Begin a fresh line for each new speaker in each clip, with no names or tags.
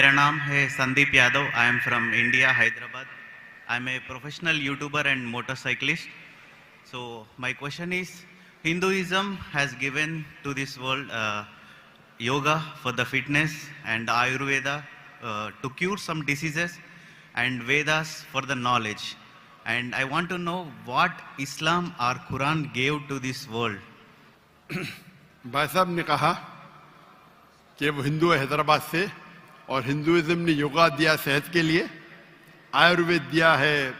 मेरा नाम है Sandeep Yadav. I am from India, Hyderabad. I am a professional YouTuber and motorcyclist. So my question is, Hinduism has given to this world yoga for the fitness and Ayurveda to cure some diseases and Vedas for the knowledge. And I want to know what Islam or Quran gave to this world.
भाई साहब ने कहा कि वो हिंदू है हैदराबाद से और Hinduism ने योगा दिया सेहत के लिए, आयुर्वेद दिया है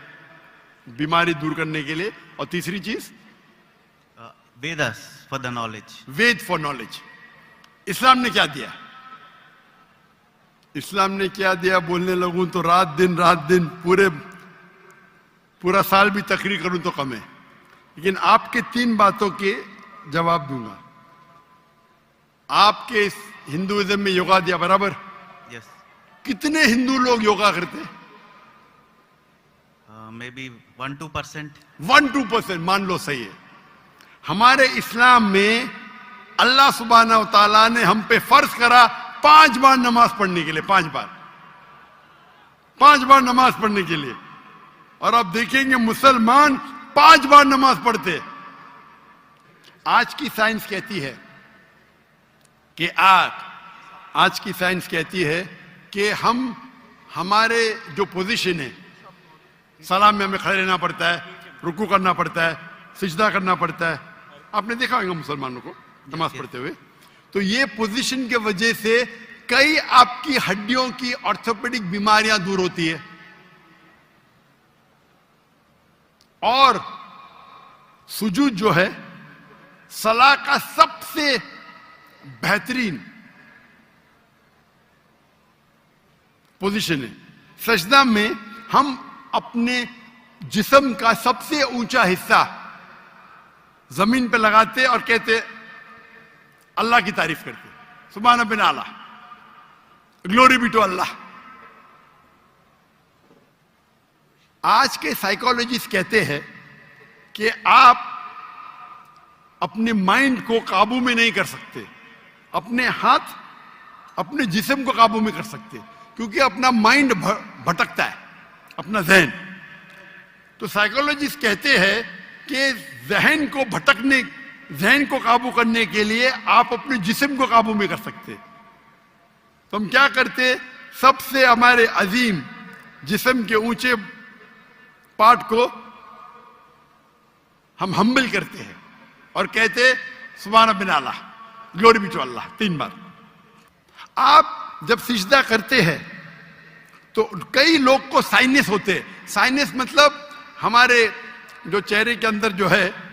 बीमारी दूर करने के लिए, और तीसरी चीज
Vedas for the knowledge.
Veda for knowledge. इस्लाम ने क्या दिया? इस्लाम ने क्या दिया बोलने लगूं तो रात दिन पूरा साल भी तकरीर करूं तो कम है, लेकिन आपके 3 बातों के जवाब दूंगा. आपके हिंदुइज्म में योगा दिया बराबर.
Yes.
कितने हिंदू लोग योगा करते हैं?
Maybe 1-2%.
1-2% मान लो सही है. हमारे इस्लाम में अल्लाह सुब्हाना व तआला ने हम पे फर्ज करा 5 बार नमाज पढ़ने के लिए. 5 बार नमाज पढ़ने के लिए. और आप देखेंगे मुसलमान 5 बार नमाज पढ़ते. आज की साइंस कहती है कि आज की साइंस कहती है कि हमारे जो पोजीशन है, सलाम में हमें खड़े रहना पड़ता है, रुकू करना पड़ता है, सिजदा करना पड़ता है. आपने देखा होगा मुसलमानों को नमाज पढ़ते हुए. तो ये पोजीशन के वजह से कई आपकी हड्डियों की ऑर्थोपेडिक बीमारियां दूर होती है. और सुजूद जो है सलाह का सबसे बेहतरीन पोजीशन है. सजदा में हम अपने जिस्म का सबसे ऊंचा हिस्सा जमीन पे लगाते और कहते अल्लाह की तारीफ करते, सुभान बिन आला, ग्लोरी बी टू अल्लाह. आज के साइकोलॉजिस्ट कहते हैं कि आप अपने माइंड को काबू में नहीं कर सकते, अपने हाथ अपने जिस्म को काबू में कर सकते, क्योंकि अपना माइंड भटकता है, अपना जहन. तो साइकोलॉजिस्ट कहते हैं कि जहन को काबू करने के लिए आप अपने जिस्म को काबू में कर सकते. तो हम क्या करते, सबसे हमारे अजीम जिस्म के ऊंचे पार्ट को हम हम्बल करते हैं और कहते सुभान बिन आला, ग्लोरी बी टू अल्लाह 3 बार. आप जब सिजदा करते हैं तो कई लोग को साइनस होते हैं. साइनस मतलब हमारे जो चेहरे के अंदर जो है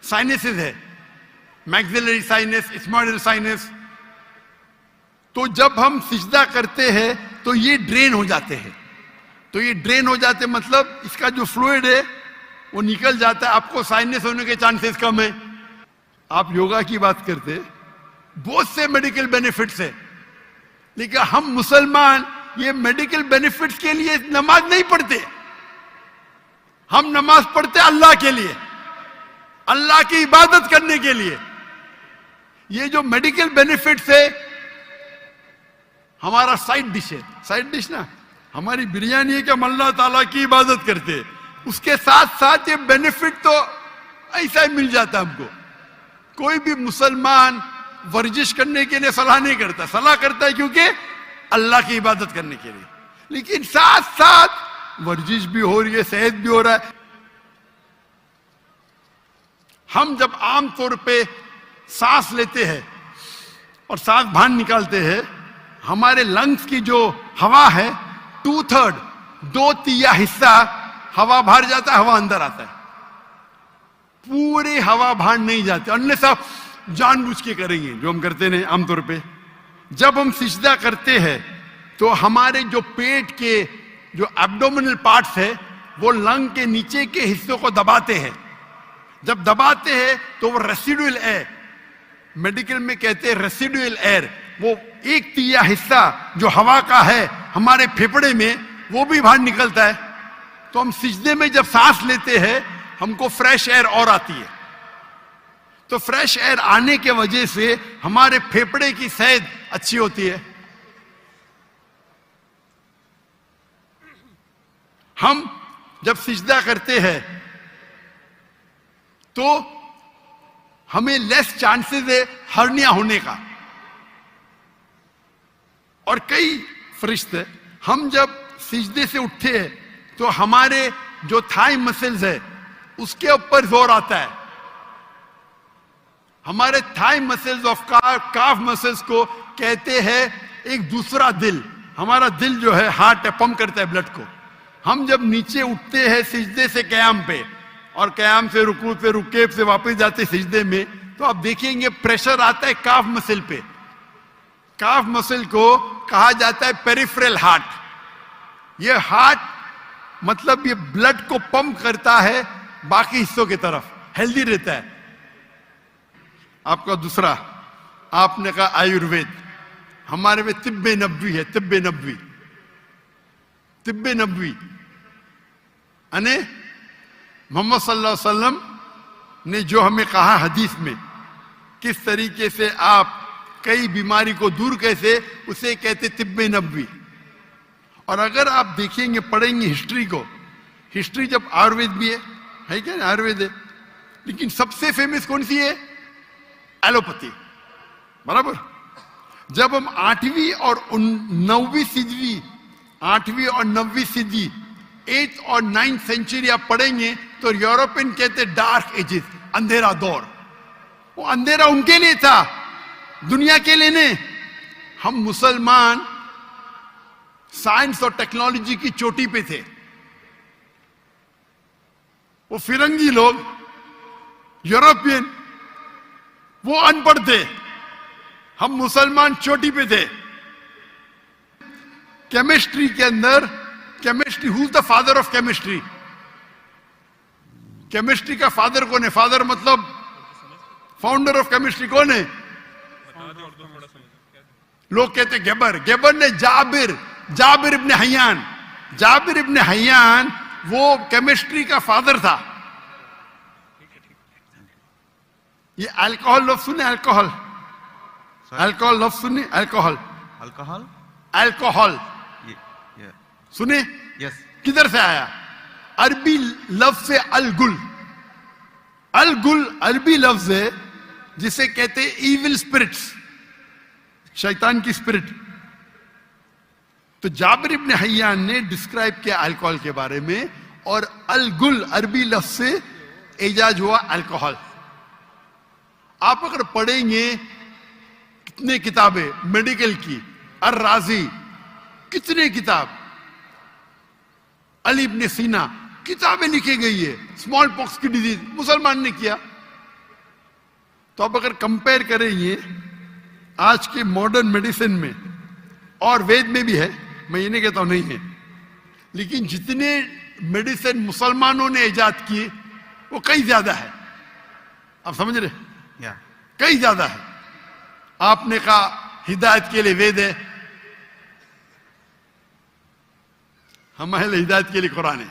साइनसेस है, मैक्सिलरी साइनस, स्मॉइडल साइनस. तो जब हम सिजदा करते हैं तो ये ड्रेन हो जाते हैं. तो ये ड्रेन हो जाते मतलब इसका जो फ्लूइड है वो निकल जाता है, आपको साइनस होने के चांसेस कम है. आप योगा की बात करते, बहुत से मेडिकल बेनिफिट्स है, लेकिन हम मुसलमान ये मेडिकल बेनिफिट्स के लिए नमाज नहीं पढ़ते. हम नमाज पढ़ते अल्लाह के लिए, अल्लाह की इबादत करने के लिए. ये जो मेडिकल बेनिफिट्स है हमारा साइड डिश है. साइड डिश ना हमारी बिरयानी है कि हम अल्लाह ताला की इबादत करते, उसके साथ साथ ये बेनिफिट तो ऐसा ही मिल जाता हमको. कोई भी मुसलमान वर्जिश करने के लिए सलाह नहीं करता, सलाह करता है क्योंकि अल्लाह की इबादत करने के लिए. लेकिन साथ साथ वर्जिश भी हो रही है, सेहत भी हो रहा है. हम जब आमतौर पे सांस लेते हैं और सांस बाहर निकालते हैं, हमारे लंग्स की जो हवा है 2/3 हिस्सा हवा बाहर जाता है, हवा अंदर आता है. पूरी हवा बाहर नहीं जाती, अन्य सब जानबूझ के करेंगे जो हम करते नहीं आमतौर पे. जब हम सिजदा करते हैं तो हमारे जो पेट के जो एब्डोमिनल पार्ट्स है वो लंग के नीचे के हिस्सों को दबाते हैं. जब दबाते हैं तो वो रेसिडुअल एयर, मेडिकल में कहते हैं रेसिडुअल एयर, वो 1/3 हिस्सा जो हवा का है हमारे फेफड़े में वो भी बाहर निकलता है. तो हम सिजदे में जब सांस लेते हैं हमको फ्रेश एयर और आती है. तो फ्रेश एयर आने के वजह से हमारे फेफड़े की सेहत अच्छी होती है. हम जब सिजदा करते हैं तो हमें लेस चांसेस है हर्निया होने का। और कई फरिश्ते, हम जब सिजदे से उठते हैं तो हमारे जो थाई मसल्स है उसके ऊपर जोर आता है। हमारे thigh muscles of calf muscles को कहते हैं एक दूसरा दिल। हमारा दिल जो है हार्ट है, पंप करता है ब्लड को। हम जब नीचे उठते हैं सिजदे से कयाम पे और कयाम से रुकू पे रुके से वापस जाते सिजदे में, तो आप देखेंगे प्रेशर आता है काफ मसल पे। काफ मसल को कहा जाता है पेरिफेरल हार्ट। ये हार्ट मतलब ये ब्लड को पंप करता है बाकी हिस्सों की तरफ, हेल्दी रहता है। आपका दूसरा, आपने कहा आयुर्वेद। हमारे में तिब्बे नबवी है, तिब्बे नबवी। तिब्बे नबवी अने मोहम्मद सल्लल्लाहु अलैहि वसल्लम ने जो हमें कहा हदीस में, किस तरीके से आप कई बीमारी को दूर कैसे, उसे कहते तिब्बे नबवी। और अगर आप देखेंगे, पढ़ेंगे हिस्ट्री को, हिस्ट्री जब आयुर्वेद भी है क्या, आयुर्वेद है, लेकिन सबसे फेमस कौन सी है? एलोपैथी, बराबर। जब हम 8वीं और 9वीं सदी, 8वीं और 9वीं सदी, 8th और 9th सेंचुरी आप पढ़ेंगे तो यूरोपियन कहते डार्क एजेस, अंधेरा दौर। वो अंधेरा उनके लिए था, दुनिया के लिए नहीं। हम मुसलमान साइंस और टेक्नोलॉजी की चोटी पे थे। वो फिरंगी लोग, यूरोपियन, वो अनपढ़ थे। हम मुसलमान चोटी पे थे। केमिस्ट्री के अंदर, chemistry, who is the father of chemistry? Chemistry का फादर कौन है? फादर मतलब फाउंडर ऑफ केमिस्ट्री कौन है? लोग कहते गेबर। गेबर ने जाबिर इब्ने हय्यान, जाबिर इब्ने हय्यान वो केमिस्ट्री का फादर था। ये अल्कोहल लफ्ज सुने? अल्कोहल, अल्कोहल लफ्ज सुने? अल्कोहल,
अल्कोहल,
अल्कोहल सुने?
यस।
किधर से आया? अरबी लफ्ज से अलगुल। अलगुल अरबी लफ्ज है जिसे कहते इविल स्पिरिट्स, शैतान की स्पिरिट। तो जाबिर इब्ने हय्यान ने डिस्क्राइब किया अल्कोहल के बारे में, और अलगुल अरबी लफ्ज से इजाज हुआ अल्कोहल। आप अगर पढ़ेंगे कितने किताबें मेडिकल की, अर राजी, कितने किताब, अली इब्ने सीना, किताबें लिखी गई है। स्मॉल पॉक्स की डिजीज मुसलमान ने किया। तो आप अगर कंपेयर करेंगे आज के मॉडर्न मेडिसिन में, और वेद में भी है, मैं ये नहीं कहता हूं नहीं है, लेकिन जितने मेडिसिन मुसलमानों ने इजाद किए वो कई ज्यादा है। आप समझ रहे? कई ज्यादा है। आपने कहा हिदायत के लिए वेद है, हमारे लिए हिदायत के लिए कुरान है।